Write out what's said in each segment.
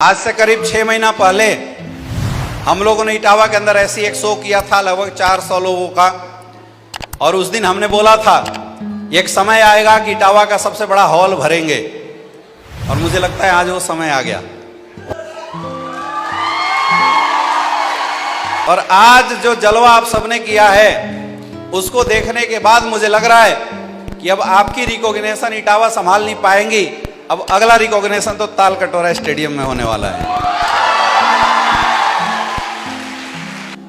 आज से करीब 6 महीना पहले हम लोगों ने इटावा के अंदर ऐसी एक शो किया था लगभग 400 लोगों का। और उस दिन हमने बोला था एक समय आएगा कि इटावा का सबसे बड़ा हॉल भरेंगे, और मुझे लगता है आज वो समय आ गया। और आज जो जलवा आप सबने किया है उसको देखने के बाद मुझे लग रहा है कि अब आपकी रिकॉग्निशन इटावा संभाल नहीं पाएंगी। अब अगला रिकॉग्निशन तो ताल कटोरा स्टेडियम में होने वाला है।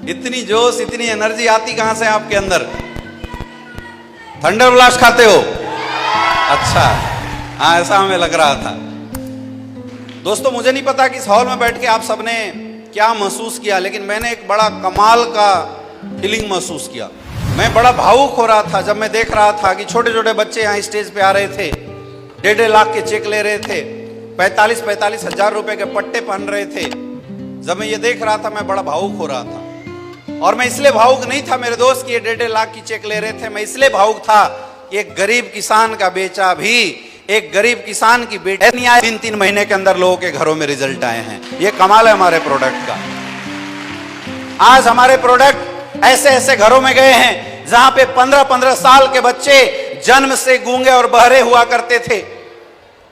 इतनी जोश इतनी एनर्जी आती कहां से आपके अंदर? थंडर ब्लास्ट खाते हो? अच्छा, हाँ ऐसा हमें लग रहा था। दोस्तों मुझे नहीं पता कि इस हॉल में बैठ के आप सबने क्या महसूस किया, लेकिन मैंने एक बड़ा कमाल का फीलिंग महसूस किया। मैं बड़ा भावुक हो रहा था जब मैं देख रहा था कि छोटे छोटे बच्चे यहाँ स्टेज पे आ रहे थे, 1.5 लाख के चेक ले रहे थे, 45 हजार रुपए के पट्टे पहन रहे थे। जब मैं ये देख रहा था मैं बड़ा भावुक हो रहा था। और मैं इसलिए भावुक नहीं था मेरे दोस्त कि ये 1.5 लाख की चेक ले रहे थे, मैं इसलिए भावुक था कि एक गरीब किसान का बेचा भी, एक गरीब किसान की बेटी नहीं आए, 3-3 महीने के अंदर लोगों के घरों में रिजल्ट आए हैं। ये कमाल है हमारे प्रोडक्ट का। आज हमारे प्रोडक्ट ऐसे ऐसे घरों में गए हैं जहां पे 15-15 साल के बच्चे जन्म से गूंगे और बहरे हुआ करते थे।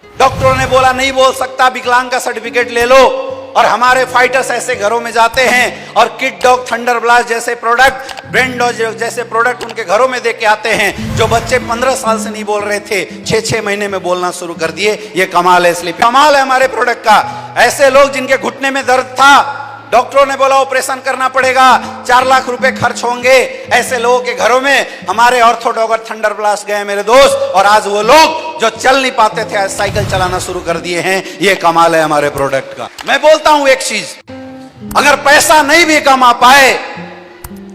डॉक्टरों ने बोला नहीं बोल सकता, विकलांग का सर्टिफिकेट ले लो। और हमारे फाइटर्स ऐसे घरों में जाते हैं और किड डॉग, थंडर ब्लास्ट जैसे प्रोडक्ट, ब्रेन डॉग जैसे प्रोडक्ट उनके घरों में दे के आते हैं। जो बच्चे 15 साल से नहीं बोल रहे थे 6-6 महीने में बोलना शुरू कर दिए। ये कमाल है, इसलिए कमाल है हमारे प्रोडक्ट का। ऐसे लोग जिनके घुटने में दर्द था, डॉक्टरों ने बोला ऑपरेशन करना पड़ेगा, 4 लाख रुपए खर्च होंगे, ऐसे लोगों के घरों में हमारे ऑर्थोडॉग और थंडर ब्लास्ट गए मेरे दोस्त। और आज वो लोग जो चल नहीं पाते थे आज साइकिल चलाना शुरू कर दिए हैं। ये कमाल है हमारे प्रोडक्ट का। मैं बोलता हूं एक चीज, अगर पैसा नहीं भी कमा पाए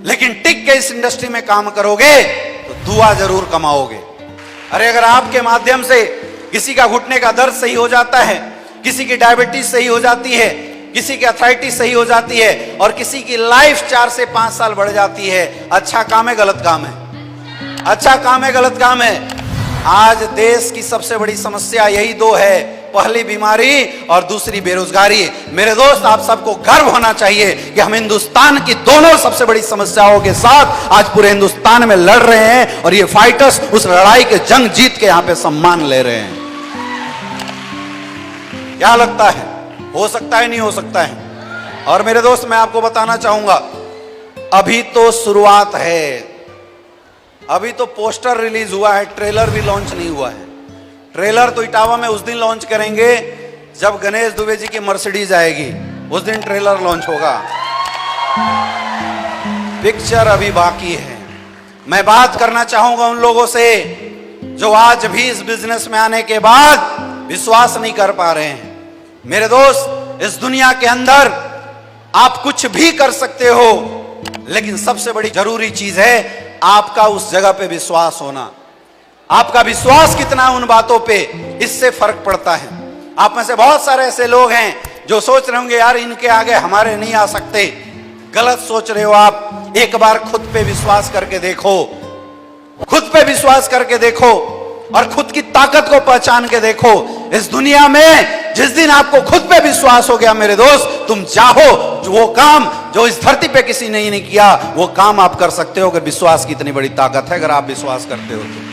लेकिन टिक के इस इंडस्ट्री में काम करोगे तो दुआ जरूर कमाओगे। अरे अगर आपके माध्यम से किसी का घुटने का दर्द सही हो जाता है, किसी की डायबिटीज सही हो जाती है, किसी की अथराइटिस सही हो जाती है, और किसी की लाइफ 4 से 5 साल बढ़ जाती है, अच्छा काम है गलत काम है? अच्छा काम है गलत काम है? आज देश की सबसे बड़ी समस्या यही 2 है, पहली बीमारी और दूसरी बेरोजगारी। मेरे दोस्त आप सबको गर्व होना चाहिए कि हम हिंदुस्तान की दोनों सबसे बड़ी समस्याओं के साथ आज पूरे हिंदुस्तान में लड़ रहे हैं, और ये फाइटर्स उस लड़ाई के जंग जीत के यहां पे सम्मान ले रहे हैं। क्या लगता है, हो सकता है नहीं हो सकता है? और मेरे दोस्त मैं आपको बताना चाहूंगा अभी तो शुरुआत है, अभी तो पोस्टर रिलीज हुआ है, ट्रेलर भी लॉन्च नहीं हुआ है। ट्रेलर तो इटावा में उस दिन लॉन्च करेंगे जब गणेश दुबे जी की मर्सिडीज आएगी, उस दिन ट्रेलर लॉन्च होगा। पिक्चर अभी बाकी है। मैं बात करना चाहूंगा उन लोगों से जो आज भी इस बिजनेस में आने के बाद विश्वास नहीं कर पा रहे हैं। मेरे दोस्त इस दुनिया के अंदर आप कुछ भी कर सकते हो, लेकिन सबसे बड़ी जरूरी चीज है आपका उस जगह पे विश्वास होना। आपका विश्वास कितना उन बातों पे, इससे फर्क पड़ता है। आप में से बहुत सारे ऐसे लोग हैं जो सोच रहे होंगे यार इनके आगे हमारे नहीं आ सकते। गलत सोच रहे हो आप। एक बार खुद पे विश्वास करके देखो, खुद पे विश्वास करके देखो और खुद की ताकत को पहचान के देखो। इस दुनिया में जिस दिन आपको खुद पे विश्वास हो गया मेरे दोस्त, तुम चाहो वो काम जो इस धरती पे किसी ने नहीं किया वो काम आप कर सकते हो। अगर विश्वास की इतनी बड़ी ताकत है, अगर आप विश्वास करते हो तो।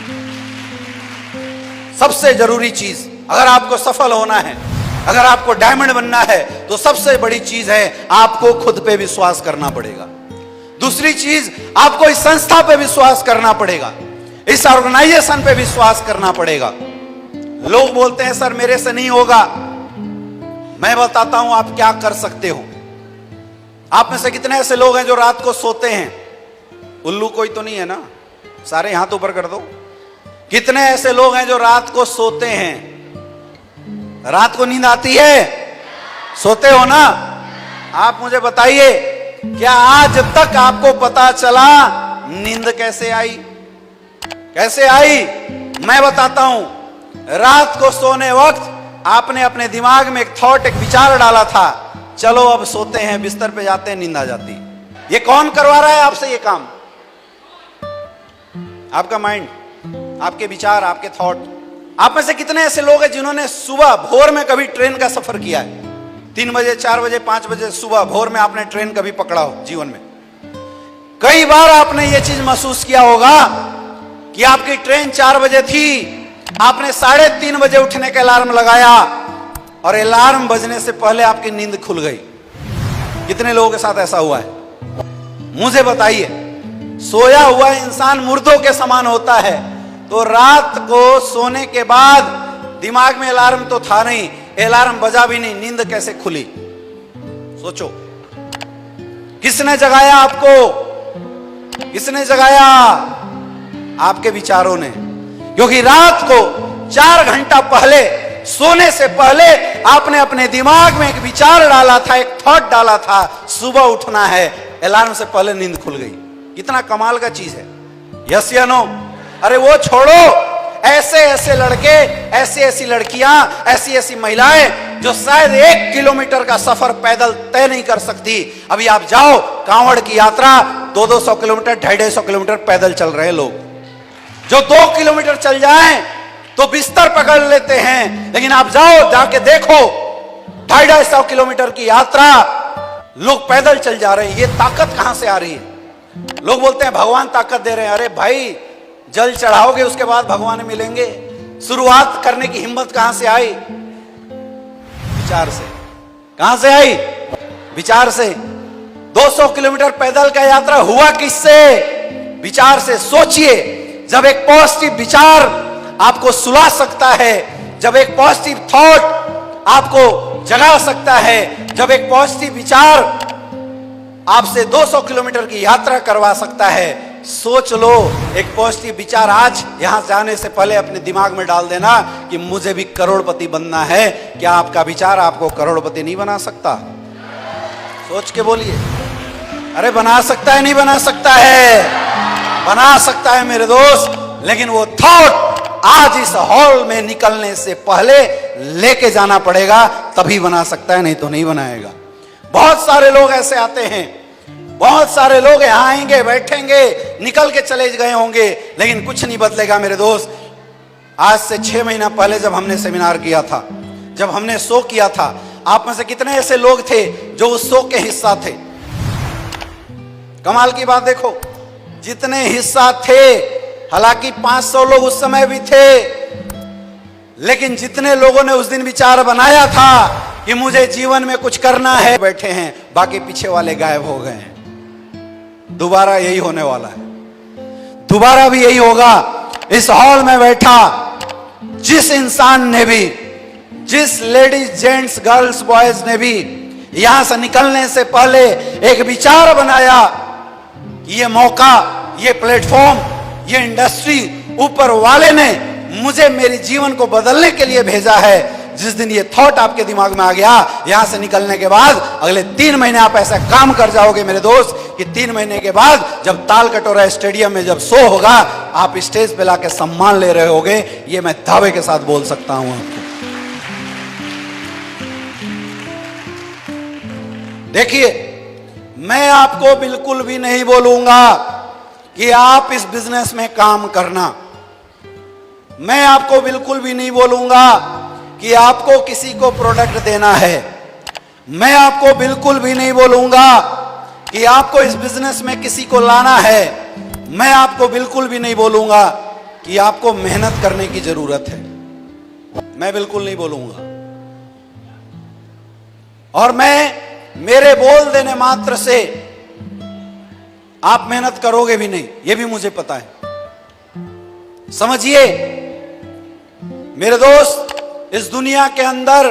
सबसे जरूरी चीज, अगर आपको सफल होना है, अगर आपको डायमंड बनना है, तो सबसे बड़ी चीज है आपको खुद पे विश्वास करना पड़ेगा। दूसरी चीज, आपको इस संस्था पे विश्वास करना पड़ेगा, इस ऑर्गेनाइजेशन पे विश्वास करना पड़ेगा। लोग बोलते हैं सर मेरे से नहीं होगा। मैं बताता हूं आप क्या कर सकते हो। आप में से कितने ऐसे लोग हैं जो रात को सोते हैं? उल्लू कोई तो नहीं है ना? सारे हाथ ऊपर कर दो। कितने ऐसे लोग हैं जो रात को सोते हैं? रात को नींद आती है? सोते हो ना? आप मुझे बताइए, क्या आज तक आपको पता चला नींद कैसे आई? कैसे आई? मैं बताता हूं। रात को सोने वक्त आपने अपने दिमाग में एक थॉट, एक विचार डाला था, चलो अब सोते हैं, बिस्तर पे जाते हैं, नींद आ जाती। ये कौन करवा रहा है आपसे ये काम? आपका माइंड, आपके विचार, आपके थॉट। आप में से कितने ऐसे लोग हैं जिन्होंने सुबह भोर में कभी ट्रेन का सफर किया है? 3 बजे, 4 बजे, 5 बजे सुबह भोर में आपने ट्रेन कभी पकड़ा हो जीवन में? कई बार आपने ये चीज महसूस किया होगा कि आपकी ट्रेन 4 बजे थी, आपने 3:30 बजे उठने का अलार्म लगाया और अलार्म बजने से पहले आपकी नींद खुल गई। कितने लोगों के साथ ऐसा हुआ है? मुझे बताइए। सोया हुआ इंसान मुर्दों के समान होता है, तो रात को सोने के बाद दिमाग में अलार्म तो था नहीं, अलार्म बजा भी नहीं, नींद कैसे खुली? सोचो, किसने जगाया आपको? किसने जगाया? आपके विचारों ने। क्योंकि रात को 4 घंटा पहले, सोने से पहले आपने अपने दिमाग में एक विचार डाला था, एक थॉट डाला था, सुबह उठना है, अलार्म से पहले नींद खुल गई। कितना कमाल का चीज है। यस या नो? अरे वो छोड़ो, ऐसे ऐसे लड़के, ऐसी ऐसी लड़कियां, ऐसी ऐसी महिलाएं जो शायद 1 किलोमीटर का सफर पैदल तय नहीं कर सकती। अभी आप जाओ, कांवड़ की यात्रा 200-200 किलोमीटर, 250-250 किलोमीटर पैदल चल रहे लोग। जो 2 किलोमीटर चल जाएं तो बिस्तर पकड़ लेते हैं, लेकिन आप जाओ, जाके देखो 250-250 किलोमीटर की यात्रा लोग पैदल चल जा रहे हैं। ये ताकत कहां से आ रही है? लोग बोलते हैं भगवान ताकत दे रहे हैं। अरे भाई, जल चढ़ाओगे उसके बाद भगवान मिलेंगे। शुरुआत करने की हिम्मत कहां से आई? विचार से। कहां से आई? विचार से। 200 किलोमीटर पैदल का यात्रा हुआ किससे? विचार से। सोचिए, जब एक पॉजिटिव विचार आपको सुला सकता है, जब एक पॉजिटिव थॉट आपको जगा सकता है, जब एक पॉजिटिव विचार आपसे 200 किलोमीटर की यात्रा करवा सकता है, सोच लो, एक पॉजिटिव विचार आज यहां जाने से पहले अपने दिमाग में डाल देना कि मुझे भी करोड़पति बनना है। क्या आपका विचार आपको करोड़पति नहीं बना सकता? सोच के बोलिए। अरे बना सकता है, नहीं बना सकता है? बना सकता है मेरे दोस्त, लेकिन वो थॉट आज इस हॉल में निकलने से पहले लेके जाना पड़ेगा, तभी बना सकता है, नहीं तो नहीं बनाएगा। बहुत सारे लोग ऐसे आते हैं, बहुत सारे लोग यहां आएंगे, बैठेंगे, निकल के चले गए होंगे, लेकिन कुछ नहीं बदलेगा मेरे दोस्त। आज से 6 महीना पहले जब हमने सेमिनार किया था, जब हमने शो किया था, आप में से कितने ऐसे लोग थे जो उस शो के हिस्सा थे? कमाल की बात देखो, जितने हिस्सा थे, हालांकि 500 लोग उस समय भी थे, लेकिन जितने लोगों ने उस दिन विचार बनाया था कि मुझे जीवन में कुछ करना है, बैठे हैं, बाकी पीछे वाले गायब हो गए हैं। दोबारा यही होने वाला है, दोबारा भी यही होगा। इस हॉल में बैठा जिस इंसान ने भी, जिस लेडीज, जेंट्स, गर्ल्स, बॉयज ने भी यहां से निकलने से पहले एक विचार बनाया कि ये मौका, ये प्लेटफॉर्म, ये इंडस्ट्री ऊपर वाले ने मुझे मेरे जीवन को बदलने के लिए भेजा है, जिस दिन ये थॉट आपके दिमाग में आ गया, यहां से निकलने के बाद अगले 3 महीने आप ऐसा काम कर जाओगे मेरे दोस्त कि 3 महीने के बाद जब ताल कटोरा स्टेडियम में जब शो होगा, आप स्टेज पे लाके सम्मान ले रहे होगे। ये मैं दावे के साथ बोल सकता हूं आपको। देखिए, मैं आपको बिल्कुल भी नहीं बोलूंगा कि आप इस बिजनेस में काम करना। मैं आपको बिल्कुल भी नहीं बोलूंगा कि आपको किसी को प्रोडक्ट देना है। मैं आपको बिल्कुल भी नहीं बोलूंगा कि आपको इस बिजनेस में किसी को लाना है। मैं आपको बिल्कुल भी नहीं बोलूंगा कि आपको मेहनत करने की जरूरत है। मैं बिल्कुल नहीं बोलूंगा। और मेरे बोल देने मात्र से आप मेहनत करोगे भी नहीं, यह भी मुझे पता है। समझिए मेरे दोस्त, इस दुनिया के अंदर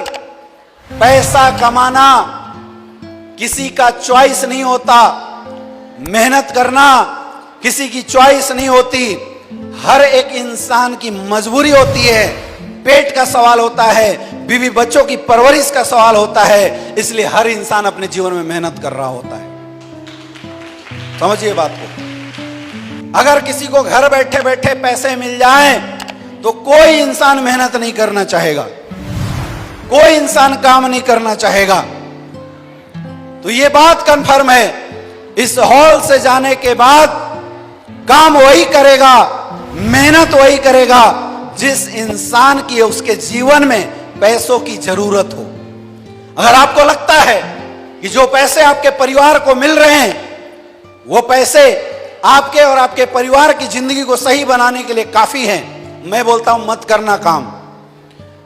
पैसा कमाना किसी का चॉइस नहीं होता, मेहनत करना किसी की चॉइस नहीं होती, हर एक इंसान की मजबूरी होती है। पेट का सवाल होता है, बीवी बच्चों की परवरिश का सवाल होता है, इसलिए हर इंसान अपने जीवन में मेहनत कर रहा होता है। समझिए बात को। अगर किसी को घर बैठे बैठे पैसे मिल जाएं तो कोई इंसान मेहनत नहीं करना चाहेगा, कोई इंसान काम नहीं करना चाहेगा। तो ये बात कंफर्म है, इस हॉल से जाने के बाद काम वही करेगा, मेहनत वही करेगा जिस इंसान की उसके जीवन में पैसों की जरूरत हो। अगर आपको लगता है कि जो पैसे आपके परिवार को मिल रहे हैं वो पैसे आपके और आपके परिवार की जिंदगी को सही बनाने के लिए काफी हैं, मैं बोलता हूं मत करना काम।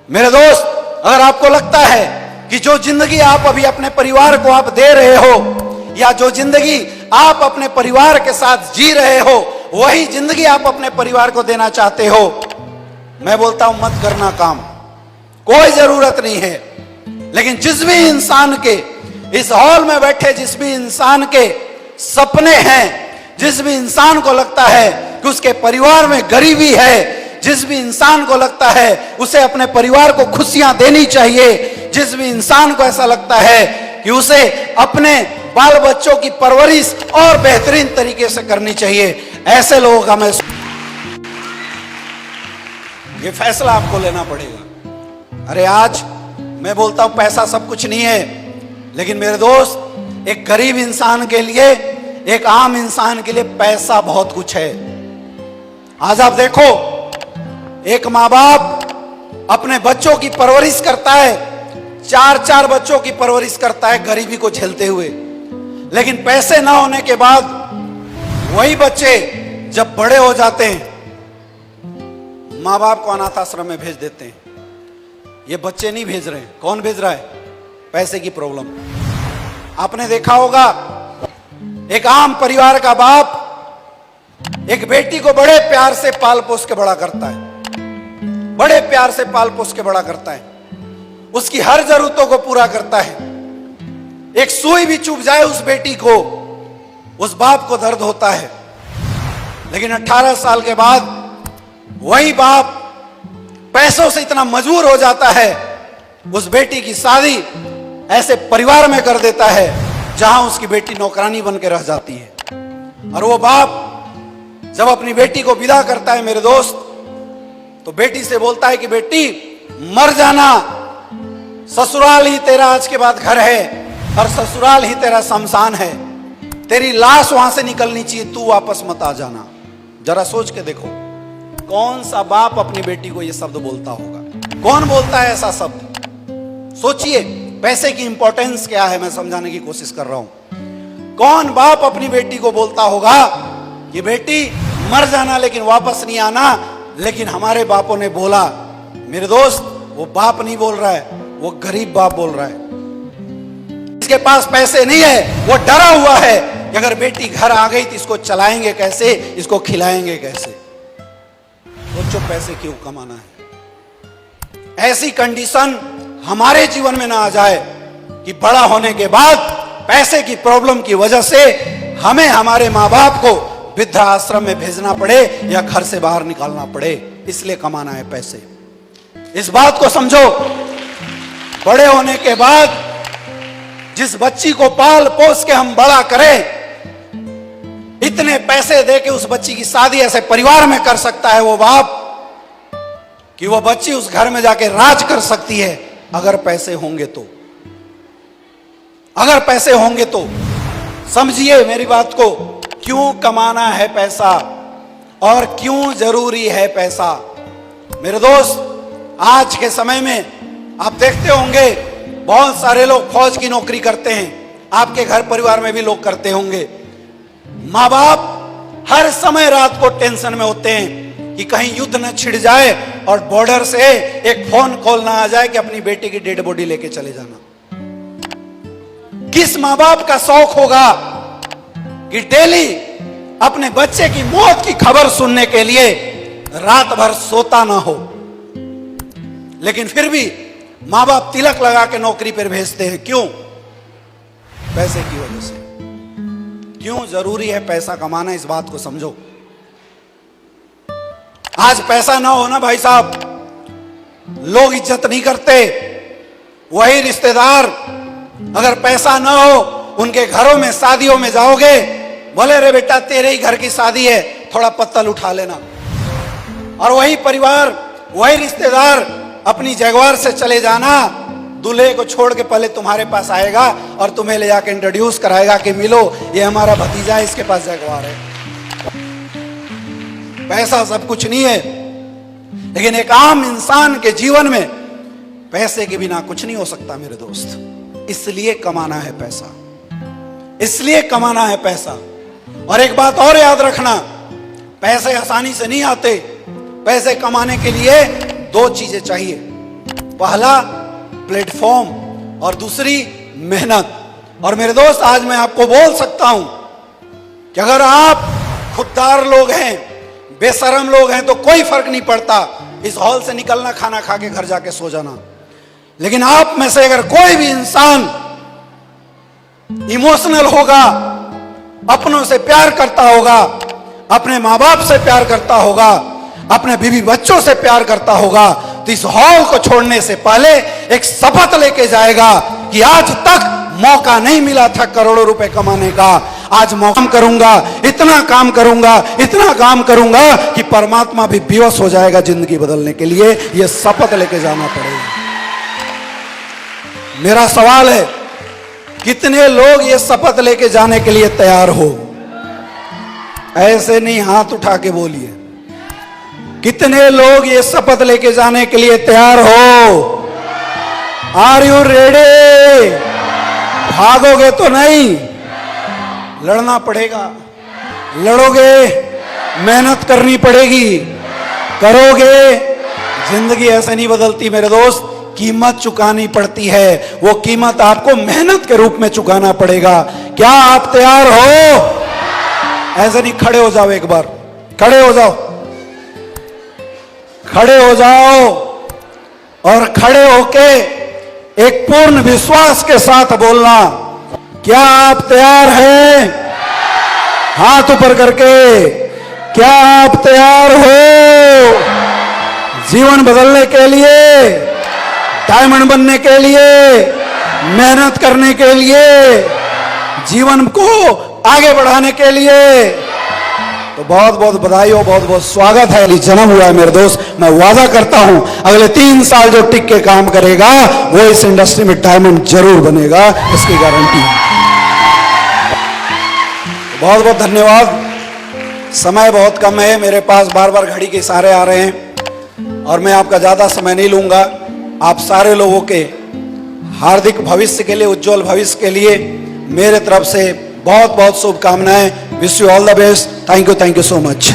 मेरे दोस्त, अगर आपको लगता है कि जो जिंदगी आप अभी अपने परिवार को आप दे रहे हो या जो जिंदगी आप अपने परिवार के साथ जी रहे हो वही जिंदगी आप अपने परिवार को देना चाहते हो, मैं बोलता हूं मत करना काम, कोई जरूरत नहीं है। लेकिन जिस भी इंसान के इस हॉल में बैठे जिस भी इंसान के सपने हैं, जिस भी इंसान को लगता है कि उसके परिवार में गरीबी है, जिस भी इंसान को लगता है उसे अपने परिवार को खुशियां देनी चाहिए, जिस भी इंसान को ऐसा लगता है कि उसे अपने बाल बच्चों की परवरिश और बेहतरीन तरीके से करनी चाहिए, ऐसे लोगों का मैं ये फैसला आपको लेना पड़ेगा। अरे आज मैं बोलता हूं पैसा सब कुछ नहीं है, लेकिन मेरे दोस्त एक गरीब इंसान के लिए, एक आम इंसान के लिए पैसा बहुत कुछ है। आज आप देखो एक माँ बाप अपने बच्चों की परवरिश करता है, 4-4 बच्चों की परवरिश करता है गरीबी को झेलते हुए, लेकिन पैसे ना होने के बाद वही बच्चे जब बड़े हो जाते हैं माँ बाप को अनाथ आश्रम में भेज देते हैं। ये बच्चे नहीं भेज रहे हैं, कौन भेज रहा है? पैसे की प्रॉब्लम। आपने देखा होगा एक आम परिवार का बाप एक बेटी को बड़े प्यार से पाल पोस के बड़ा करता है, बड़े प्यार से पाल पोस के बड़ा करता है, उसकी हर जरूरतों को पूरा करता है। एक सुई भी चुभ जाए उस बेटी को, उस बाप को दर्द होता है। लेकिन 18 साल के बाद वही बाप पैसों से इतना मजबूर हो जाता है, उस बेटी की शादी ऐसे परिवार में कर देता है जहां उसकी बेटी नौकरानी बन के रह जाती है। और वो बाप जब अपनी बेटी को विदा करता है मेरे दोस्त, तो बेटी से बोलता है कि बेटी मर जाना, ससुराल ही तेरा आज के बाद घर है और ससुराल ही तेरा शमशान है, तेरी लाश वहां से निकलनी चाहिए, तू वापस मत आ जाना। जरा सोच के देखो कौन सा बाप अपनी बेटी को यह शब्द बोलता होगा? कौन बोलता है ऐसा शब्द? सोचिए पैसे की इंपॉर्टेंस क्या है, मैं समझाने की कोशिश कर रहा हूं। कौन बाप अपनी बेटी को बोलता होगा कि बेटी मर जाना लेकिन वापस नहीं आना? लेकिन हमारे बापों ने बोला। मेरे दोस्त, वो बाप नहीं बोल रहा है, वो गरीब बाप बोल रहा है। इसके पास पैसे नहीं है, वो डरा हुआ है कि अगर बेटी घर आ गई तो इसको चलाएंगे कैसे, इसको खिलाएंगे कैसे। सोचो पैसे क्यों कमाना है। ऐसी कंडीशन हमारे जीवन में ना आ जाए कि बड़ा होने के बाद पैसे की प्रॉब्लम की वजह से हमें हमारे माँ बाप को वृद्धाश्रम में भेजना पड़े या घर से बाहर निकालना पड़े, इसलिए कमाना है पैसे। इस बात को समझो, बड़े होने के बाद जिस बच्ची को पाल पोस के हम बड़ा करें, इतने पैसे दे के उस बच्ची की शादी ऐसे परिवार में कर सकता है वो बाप कि वो बच्ची उस घर में जाके राज कर सकती है, अगर पैसे होंगे तो। अगर पैसे होंगे तो समझिए मेरी बात को, क्यों कमाना है पैसा और क्यों जरूरी है पैसा। मेरे दोस्त, आज के समय में आप देखते होंगे बहुत सारे लोग फौज की नौकरी करते हैं, आपके घर परिवार में भी लोग करते होंगे। माँ बाप हर समय रात को टेंशन में होते हैं कि कहीं युद्ध न छिड़ जाए और बॉर्डर से एक फोन कॉल ना आ जाए कि अपनी बेटी की डेड बॉडी लेके चले जाना। किस माँ बाप का शौक होगा कि डेली अपने बच्चे की मौत की खबर सुनने के लिए रात भर सोता ना हो? लेकिन फिर भी माँ बाप तिलक लगा के नौकरी पर भेजते हैं। क्यों? पैसे की वजह से। क्यों जरूरी है पैसा कमाना, इस बात को समझो। आज पैसा ना हो ना भाई साहब, लोग इज्जत नहीं करते। वही रिश्तेदार अगर पैसा ना हो, उनके घरों में शादियों में जाओगे, बोले रे बेटा तेरे ही घर की शादी है, थोड़ा पत्तल उठा लेना। और वही परिवार, वही रिश्तेदार अपनी जगवार से चले जाना, दूल्हे को छोड़ के पहले तुम्हारे पास आएगा और तुम्हें ले जाके इंट्रोड्यूस कराएगा कि मिलो, ये हमारा भतीजा है, इसके पास जगवार है। पैसा सब कुछ नहीं है, लेकिन एक आम इंसान के जीवन में पैसे के बिना कुछ नहीं हो सकता मेरे दोस्त। इसलिए कमाना है पैसा, इसलिए कमाना है पैसा। और एक बात और याद रखना, पैसे आसानी से नहीं आते। पैसे कमाने के लिए दो चीजें चाहिए, पहला प्लेटफॉर्म और दूसरी मेहनत। और मेरे दोस्त, आज मैं आपको बोल सकता हूं कि अगर आप खुददार लोग हैं, बेशरम लोग हैं, तो कोई फर्क नहीं पड़ता इस हॉल से निकलना, खाना खा के घर जाके सो जाना। लेकिन आप में से अगर कोई भी इंसान इमोशनल होगा, अपनों से प्यार करता होगा, अपने माँ बाप से प्यार करता होगा, अपने बीवी बच्चों से प्यार करता होगा, तो इस हॉल को छोड़ने से पहले एक शपथ लेके जाएगा कि आज तक मौका नहीं मिला था करोड़ों रुपए कमाने का, आज मौका करूंगा, इतना काम करूंगा, इतना काम करूंगा कि परमात्मा भी बेहोश हो जाएगा जिंदगी बदलने के लिए। यह शपथ लेके जाना पड़ेगा। मेरा सवाल है, कितने लोग ये शपथ लेके जाने के लिए तैयार हो? ऐसे नहीं, हाथ उठा के बोलिए। कितने लोग ये शपथ लेके जाने के लिए तैयार हो? Are you ready? भागोगे तो नहीं, लड़ना पड़ेगा। लड़ोगे, मेहनत करनी पड़ेगी, करोगे। जिंदगी ऐसे नहीं बदलती मेरे दोस्त, कीमत चुकानी पड़ती है। वो कीमत आपको मेहनत के रूप में चुकाना पड़ेगा। क्या आप तैयार हो? ऐसे नहीं, खड़े हो जाओ, एक बार खड़े हो जाओ, खड़े हो जाओ और खड़े होके एक पूर्ण विश्वास के साथ बोलना, क्या आप तैयार हैं? हाथ ऊपर करके, क्या आप तैयार हो जीवन बदलने के लिए, डायमंड बनने के लिए, मेहनत करने के लिए, जीवन को आगे बढ़ाने के लिए? तो बहुत बहुत बधाई हो, बहुत बहुत स्वागत है। अली जन्म हुआ है मेरे दोस्त। मैं वादा करता हूं अगले 3 साल जो टिक के काम करेगा वो इस इंडस्ट्री में डायमंड जरूर बनेगा, इसकी गारंटी है। बहुत बहुत धन्यवाद। समय बहुत कम है मेरे पास, बार बार घड़ी के इशारे आ रहे हैं और मैं आपका ज्यादा समय नहीं लूंगा। आप सारे लोगों के हार्दिक भविष्य के लिए, उज्जवल भविष्य के लिए मेरे तरफ से बहुत बहुत शुभकामनाएं। Wish you all the best. Thank you so much.